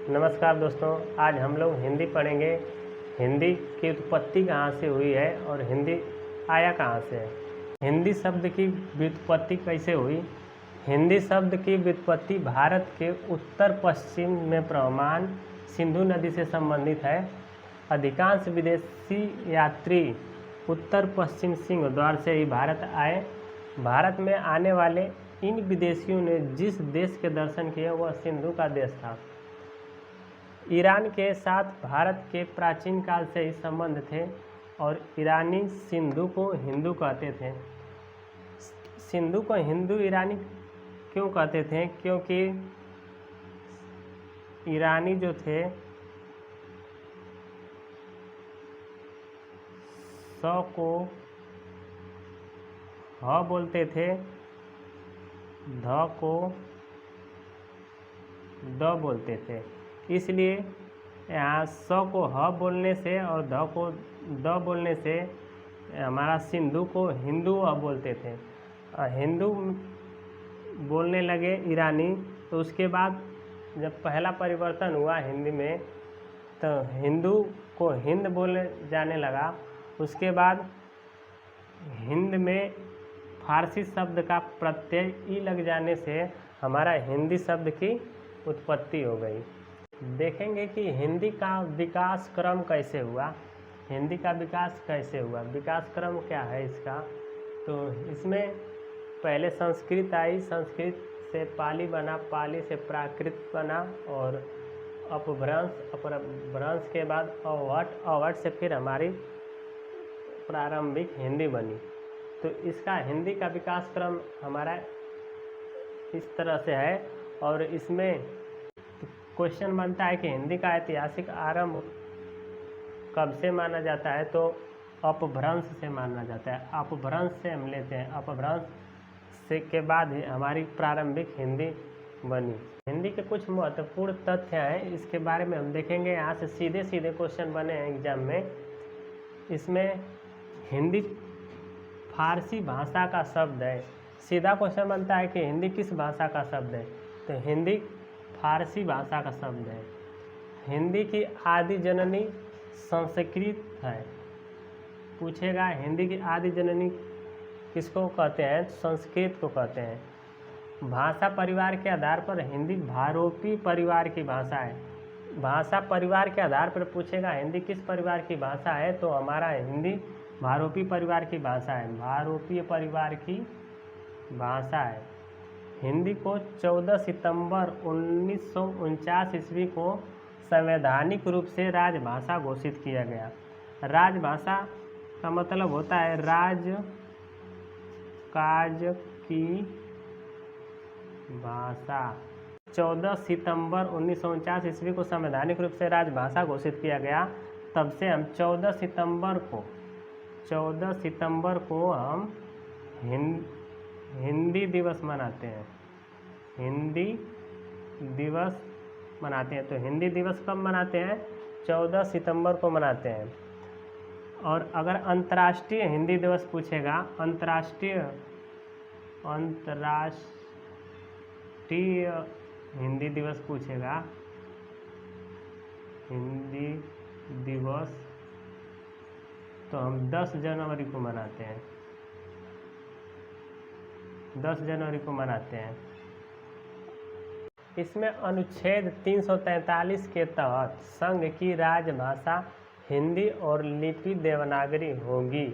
नमस्कार दोस्तों, आज हम लोग हिंदी पढ़ेंगे। हिंदी की उत्पत्ति कहाँ से हुई है और हिंदी आया कहाँ से है। हिंदी शब्द की व्युत्पत्ति कैसे हुई। हिंदी शब्द की व्युत्पत्ति भारत के उत्तर पश्चिम में प्रवहमान सिंधु नदी से संबंधित है। अधिकांश विदेशी यात्री उत्तर पश्चिम सिंह द्वार से ही भारत आए। भारत में आने वाले इन विदेशियों ने जिस देश के दर्शन किए वह सिंधु का देश था। ईरान के साथ भारत के प्राचीन काल से ही संबंध थे और ईरानी सिंधु को हिंदू कहते थे। सिंधु को हिंदू ईरानी क्यों कहते थे? क्योंकि ईरानी जो थे स को ह बोलते थे, ध को द बोलते थे। इसलिए यहाँ स को ह बोलने से और ध को द बोलने से हमारा सिंधु को हिंदू बोलते थे। हिंदू बोलने लगे ईरानी, तो उसके बाद जब पहला परिवर्तन हुआ हिंदी में तो हिंदू को हिंद बोलने जाने लगा। उसके बाद हिंद में फारसी शब्द का प्रत्यय ई लग जाने से हमारा हिंदी शब्द की उत्पत्ति हो गई। देखेंगे कि हिंदी का विकास क्रम कैसे हुआ। हिंदी का विकास कैसे हुआ, विकास क्रम क्या है इसका। तो इसमें पहले संस्कृत आई, संस्कृत से पाली बना, पाली से प्राकृत बना और अपभ्रंश, अपभ्रंश के बाद अवहट, अवहट से फिर हमारी प्रारंभिक हिंदी बनी। तो इसका हिंदी का विकास क्रम हमारा इस तरह से है। और इसमें क्वेश्चन बनता है कि हिंदी का ऐतिहासिक आरंभ कब से माना जाता है, तो अपभ्रंश से माना जाता है। अपभ्रंश से हम लेते हैं, अपभ्रंश से के बाद ही हमारी प्रारंभिक हिंदी बनी। हिंदी के कुछ महत्वपूर्ण तथ्य हैं, इसके बारे में हम देखेंगे। यहाँ से सीधे सीधे क्वेश्चन बने हैं एग्जाम में। इसमें हिंदी फारसी भाषा का शब्द है। सीधा क्वेश्चन बनता है कि हिंदी किस भाषा का शब्द है, तो हिंदी फारसी भाषा का शब्द है। हिंदी की आदि जननी संस्कृत है। पूछेगा हिंदी की आदि जननी किसको कहते हैं, संस्कृत को कहते हैं। भाषा परिवार के आधार पर हिंदी भारोपी परिवार की भाषा है। भाषा परिवार के आधार पर पूछेगा हिंदी किस परिवार की भाषा है, तो हमारा हिंदी भारोपी परिवार की भाषा है, भारोपीय परिवार की भाषा है। हिंदी को 14 सितंबर 1949 ईस्वी को संवैधानिक रूप से राजभाषा घोषित किया गया। राजभाषा का मतलब होता है राज काज की भाषा। 14 सितंबर 1949 ईस्वी को संवैधानिक रूप से राजभाषा घोषित किया गया। तब से हम 14 सितंबर को हम हिंदी दिवस मनाते हैं। हिंदी दिवस मनाते हैं। तो हिंदी दिवस कब मनाते हैं, 14 सितंबर को मनाते हैं। और अगर अंतर्राष्ट्रीय हिंदी दिवस पूछेगा, अंतर्राष्ट्रीय हिंदी दिवस पूछेगा, हिंदी दिवस, तो हम 10 जनवरी को मनाते हैं। 10 जनवरी को मनाते हैं। इसमें अनुच्छेद 343 के तहत संघ की राजभाषा हिंदी और लिपि देवनागरी होगी।